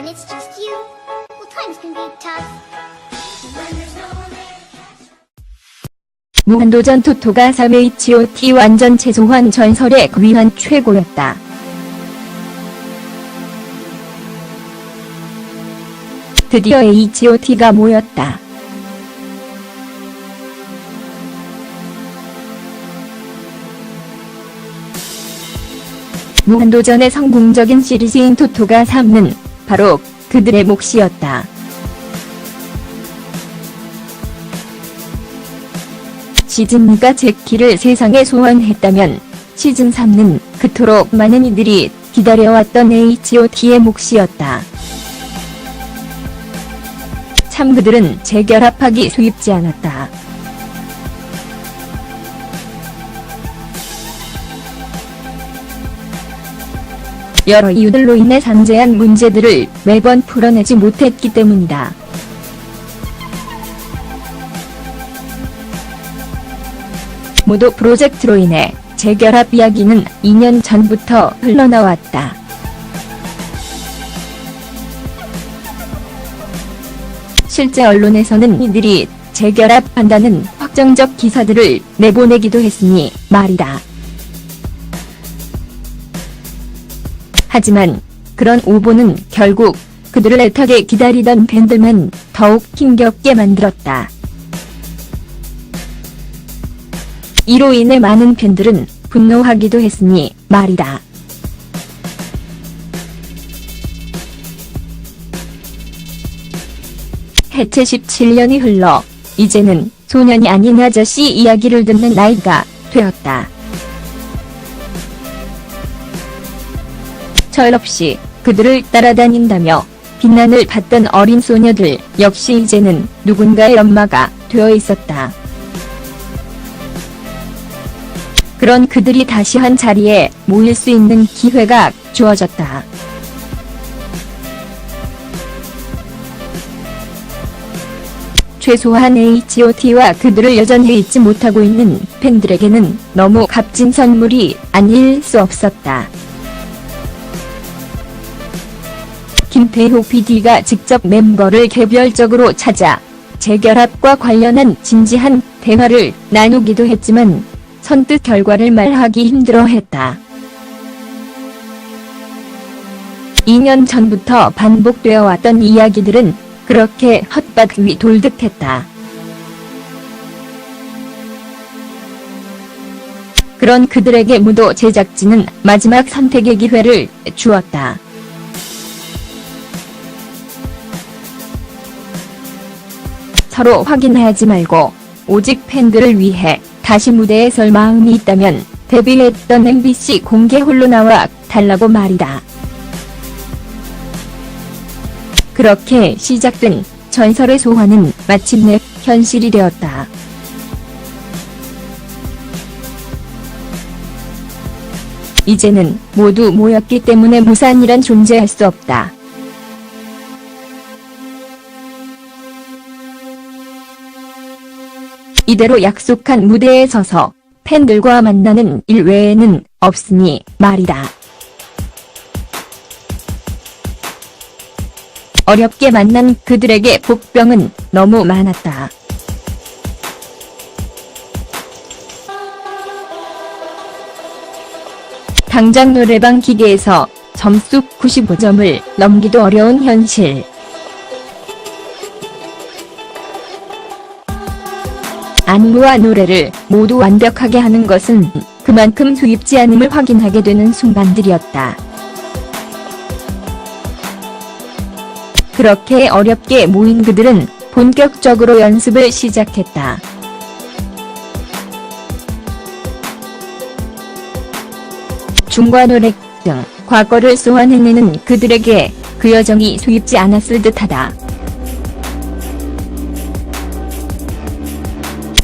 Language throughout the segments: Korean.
it's just you. Well, times can be tough. When there's no one there. 무한도전 토토가 3 H.O.T 완전체 소환 전설의 귀환 최고였다. 드디어 H.O.T가 모였다. 무한도전의 성공적인 시리즈인 토토가 3는 바로 그들의 몫이었다. 시즌2가 제키를 세상에 소환했다면 시즌3는 그토록 많은 이들이 기다려왔던 H.O.T의 몫이었다. 참 그들은 재결합하기 쉽지 않았다. 여러 이유들로 인해 산재한 문제들을 매번 풀어내지 못했기 때문이다. 모두 프로젝트로 인해 재결합 이야기는 2년 전부터 흘러나왔다. 실제 언론에서는 이들이 재결합한다는 확정적 기사들을 내보내기도 했으니 말이다. 하지만 그런 오보는 결국 그들을 애타게 기다리던 팬들만 더욱 힘겹게 만들었다. 이로 인해 많은 팬들은 분노하기도 했으니 말이다. 해체 17년이 흘러 이제는 소년이 아닌 아저씨 이야기를 듣는 나이가 되었다. 철없이 그들을 따라다닌다며 비난을 받던 어린 소녀들 역시 이제는 누군가의 엄마가 되어 있었다. 그런 그들이 다시 한 자리에 모일 수 있는 기회가 주어졌다. 최소한 H.O.T와 그들을 여전히 잊지 못하고 있는 팬들에게는 너무 값진 선물이 아닐 수 없었다. 김태호 PD가 직접 멤버를 개별적으로 찾아 재결합과 관련한 진지한 대화를 나누기도 했지만 선뜻 결과를 말하기 힘들어했다. 2년 전부터 반복되어 왔던 이야기들은 그렇게 헛바퀴 돌듯했다. 그런 그들에게 무도 제작진은 마지막 선택의 기회를 주었다. 서로 확인하지 말고 오직 팬들을 위해 다시 무대에 설 마음이 있다면 데뷔했던 MBC 공개 홀로 나와 달라고 말이다. 그렇게 시작된 전설의 소환은 마침내 현실이 되었다. 이제는 모두 모였기 때문에 무산이란 존재할 수 없다. 이대로 약속한 무대에 서서 팬들과 만나는 일 외에는 없으니 말이다. 어렵게 만난 그들에게 복병은 너무 많았다. 당장 노래방 기계에서 점수 95점을 넘기도 어려운 현실. 안무와 노래를 모두 완벽하게 하는 것은 그만큼 쉽지 않음을 확인하게 되는 순간들이었다. 그렇게 어렵게 모인 그들은 본격적으로 연습을 시작했다. 춤과 노래 등 과거를 소환해내는 그들에게 그 여정이 쉽지 않았을 듯하다.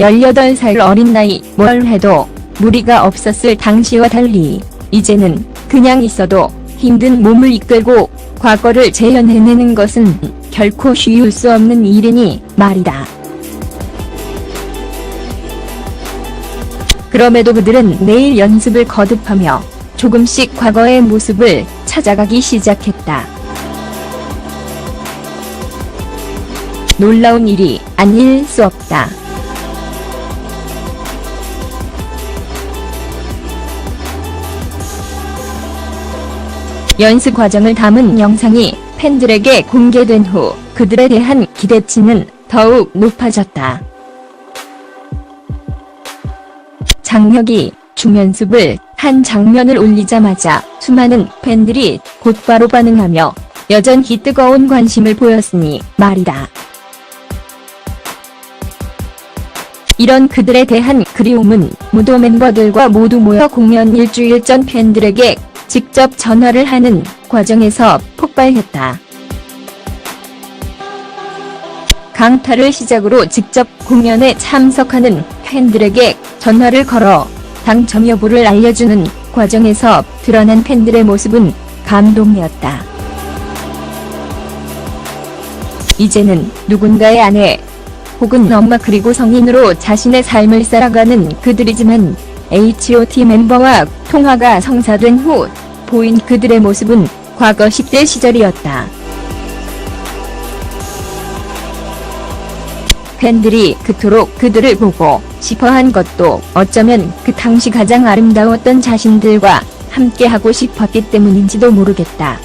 18살 어린 나이 뭘 해도 무리가 없었을 당시와 달리 이제는 그냥 있어도 힘든 몸을 이끌고 과거를 재현해내는 것은 결코 쉬울 수 없는 일이니 말이다. 그럼에도 그들은 매일 연습을 거듭하며 조금씩 과거의 모습을 찾아가기 시작했다. 놀라운 일이 아닐 수 없다. 연습 과정을 담은 영상이 팬들에게 공개된 후 그들에 대한 기대치는 더욱 높아졌다. 장혁이 중연습을 한 장면을 올리자마자 수많은 팬들이 곧바로 반응하며 여전히 뜨거운 관심을 보였으니 말이다. 이런 그들에 대한 그리움은 무도 멤버들과 모두 모여 공연 일주일 전 팬들에게 직접 전화를 하는 과정에서 폭발했다. 강타를 시작으로 직접 공연에 참석하는 팬들에게 전화를 걸어 당첨 여부를 알려주는 과정에서 드러난 팬들의 모습은 감동이었다. 이제는 누군가의 아내 혹은 엄마 그리고 성인으로 자신의 삶을 살아가는 그들이지만 H.O.T 멤버와 통화가 성사된 후 보인 그들의 모습은 과거 10대 시절이었다. 팬들이 그토록 그들을 보고 싶어한 것도 어쩌면 그 당시 가장 아름다웠던 자신들과 함께하고 싶었기 때문인지도 모르겠다.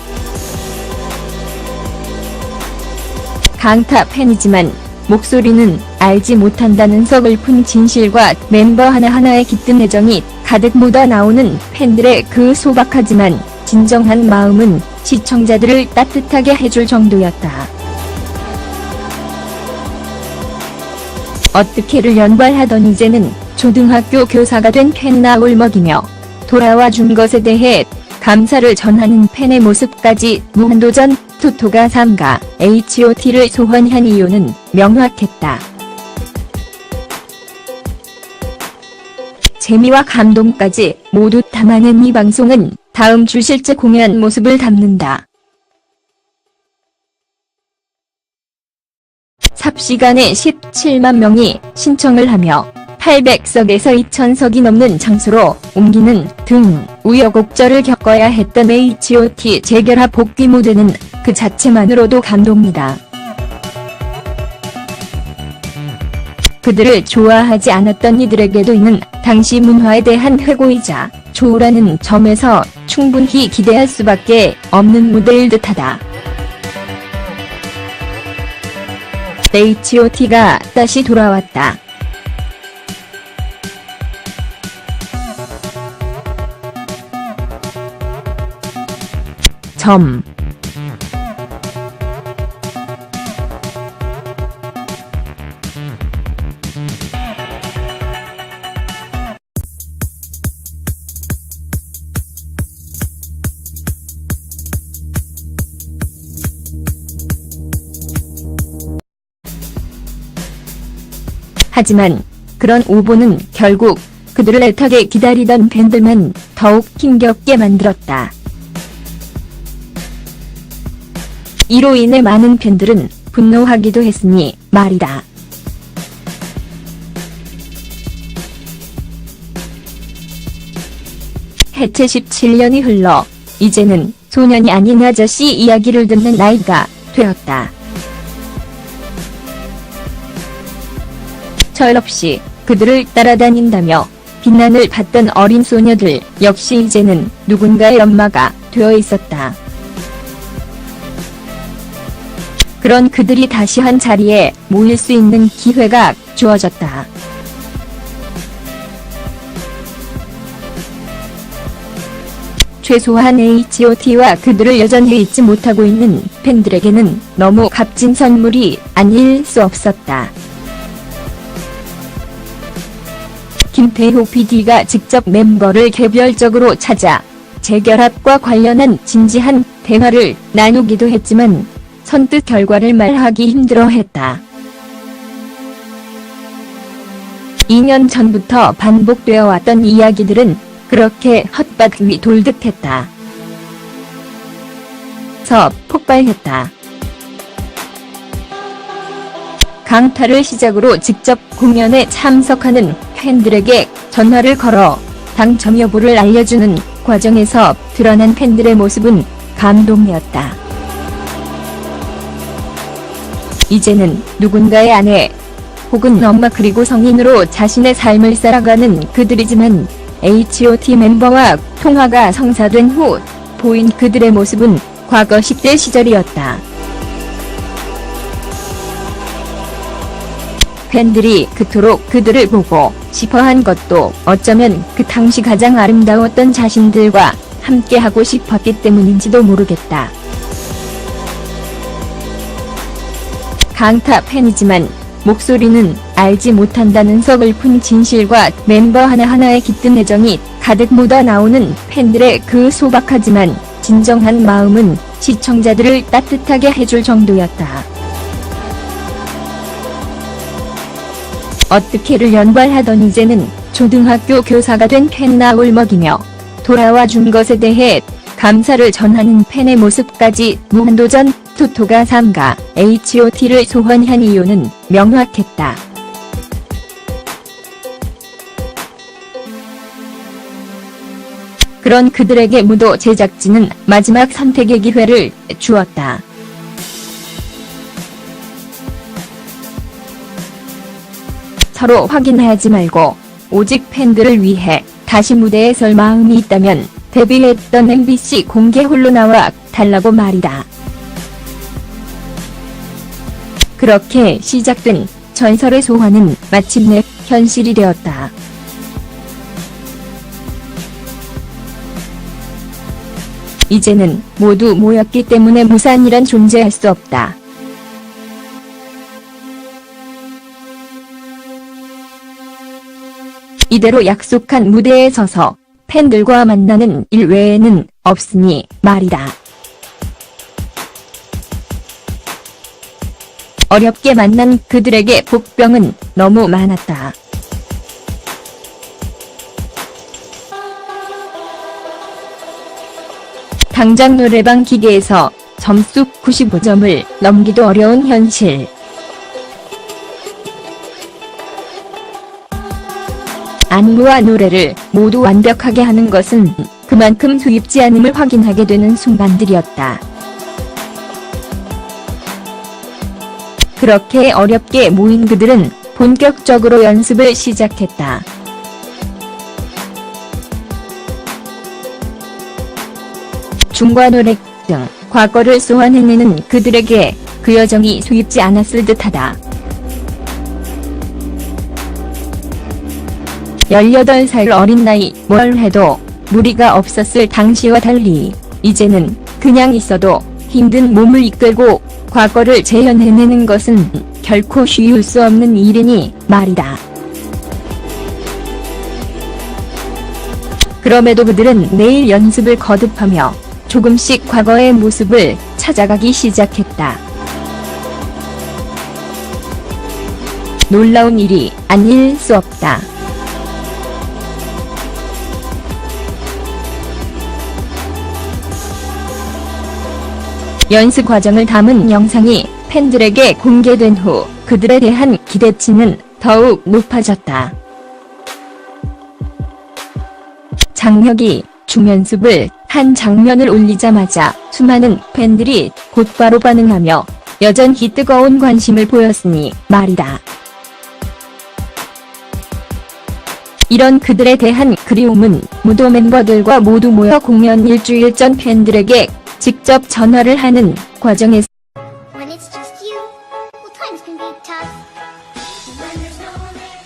강타 팬이지만 목소리는 알지 못한다는 서글픈 진실과 멤버 하나하나의 깃든 애정이 가득 묻어나오는 팬들의 그 소박하지만 진정한 마음은 시청자들을 따뜻하게 해줄 정도였다. 어떻게를 연발하던 이제는 초등학교 교사가 된 팬나 울먹이며 돌아와 준 것에 대해 감사를 전하는 팬의 모습까지 무한도전 토토가 삼가 H.O.T를 소환한 이유는 명확했다. 재미와 감동까지 모두 담아낸 이 방송은 다음 주 실제 공연 모습을 담는다. 삽시간에 17만 명이 신청을 하며 800석에서 2000석이 넘는 장소로 옮기는 등 우여곡절을 겪어야 했던 H.O.T 재결합 복귀 무대는 그 자체만으로도 감동이다. 그들을 좋아하지 않았던 이들에게도 이는 당시 문화에 대한 회고이자 조우라는 점에서 충분히 기대할 수밖에 없는 무대일 듯하다. H.O.T가 다시 돌아왔다. 점. 하지만 그런 오보는 결국 그들을 애타게 기다리던 팬들만 더욱 힘겹게 만들었다. 이로 인해 많은 팬들은 분노하기도 했으니 말이다. 해체 17년이 흘러 이제는 소년이 아닌 아저씨 이야기를 듣는 나이가 되었다. 철없이 그들을 따라다닌다며 비난을 받던 어린 소녀들 역시 이제는 누군가의 엄마가 되어 있었다. 그런 그들이 다시 한 자리에 모일 수 있는 기회가 주어졌다. 최소한 H.O.T와 그들을 여전히 잊지 못하고 있는 팬들에게는 너무 값진 선물이 아닐 수 없었다. 김태호 PD가 직접 멤버를 개별적으로 찾아 재결합과 관련한 진지한 대화를 나누기도 했지만 선뜻 결과를 말하기 힘들어했다. 2년 전부터 반복되어 왔던 이야기들은 그렇게 헛박 위 돌듯했다. 서 폭발했다. 강타를 시작으로 직접 공연에 참석하는 팬들에게 전화를 걸어 당첨 여부를 알려주는 과정에서 드러난 팬들의 모습은 감동이었다. 이제는 누군가의 아내 혹은 엄마 그리고 성인으로 자신의 삶을 살아가는 그들이지만 H.O.T 멤버와 통화가 성사된 후 보인 그들의 모습은 과거 10대 시절이었다. 팬들이 그토록 그들을 보고 싶어한 것도 어쩌면 그 당시 가장 아름다웠던 자신들과 함께하고 싶었기 때문인지도 모르겠다. 강타 팬이지만 목소리는 알지 못한다는 서글픈 진실과 멤버 하나하나의 깃든 애정이 가득 묻어나오는 팬들의 그 소박하지만 진정한 마음은 시청자들을 따뜻하게 해줄 정도였다. 어떻게를 연발하던 이제는 초등학교 교사가 된 캔나울 먹이며 돌아와 준 것에 대해 감사를 전하는 팬의 모습까지 무한도전 토토가 삼가 H.O.T를 소환한 이유는 명확했다. 그런 그들에게 무도 제작진은 마지막 선택의 기회를 주었다. 서로 확인하지 말고 오직 팬들을 위해 다시 무대에 설 마음이 있다면 데뷔했던 MBC 공개 홀로 나와 달라고 말이다. 그렇게 시작된 전설의 소환은 마침내 현실이 되었다. 이제는 모두 모였기 때문에 무산이란 존재할 수 없다. 이대로 약속한 무대에 서서 팬들과 만나는 일 외에는 없으니 말이다. 어렵게 만난 그들에게 복병은 너무 많았다. 당장 노래방 기계에서 점수 95점을 넘기도 어려운 현실. 안무와 노래를 모두 완벽하게 하는 것은 그만큼 수입지 않음을 확인하게 되는 순간들이었다. 그렇게 어렵게 모인 그들은 본격적으로 연습을 시작했다. 춤과 노래 등 과거를 소환해내는 그들에게 그 여정이 수입지 않았을 듯하다. 18살 어린 나이 뭘 해도 무리가 없었을 당시와 달리 이제는 그냥 있어도 힘든 몸을 이끌고 과거를 재현해내는 것은 결코 쉬울 수 없는 일이니 말이다. 그럼에도 그들은 매일 연습을 거듭하며 조금씩 과거의 모습을 찾아가기 시작했다. 놀라운 일이 아닐 수 없다. 연습 과정을 담은 영상이 팬들에게 공개된 후 그들에 대한 기대치는 더욱 높아졌다. 장혁이 춤 연습을 한 장면을 올리자마자 수많은 팬들이 곧바로 반응하며 여전히 뜨거운 관심을 보였으니 말이다. 이런 그들에 대한 그리움은 무도 멤버들과 모두 모여 공연 일주일 전 팬들에게 직접 전화를 하는 과정에서 When it's just you, well, times can be tough. When there's no one there.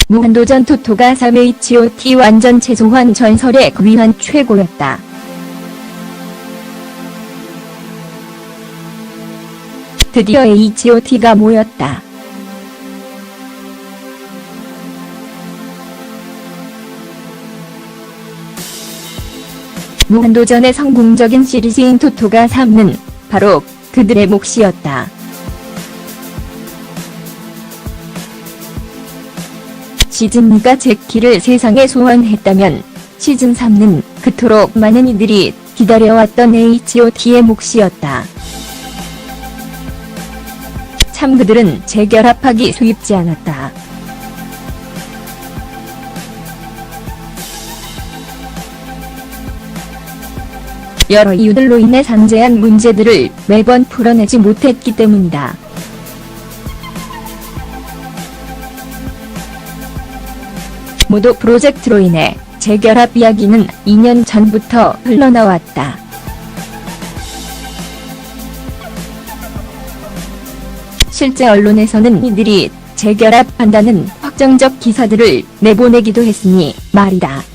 무한도전 토토가 3 H.O.T 완전체 소환 전설의 귀한 최고였다. 드디어 H.O.T가 모였다. 무한도전의 성공적인 시리즈인 토토가 3는 바로 그들의 몫이었다. 시즌2가 제키를 세상에 소환했다면 시즌3는 그토록 많은 이들이 기다려왔던 H.O.T의 몫이었다. 참 그들은 재결합하기 쉽지 않았다. 여러 이유들로 인해 산재한 문제들을 매번 풀어내지 못했기 때문이다. 모도 프로젝트로 인해 재결합 이야기는 2년 전부터 흘러나왔다. 실제 언론에서는 이들이 재결합한다는 확정적 기사들을 내보내기도 했으니 말이다.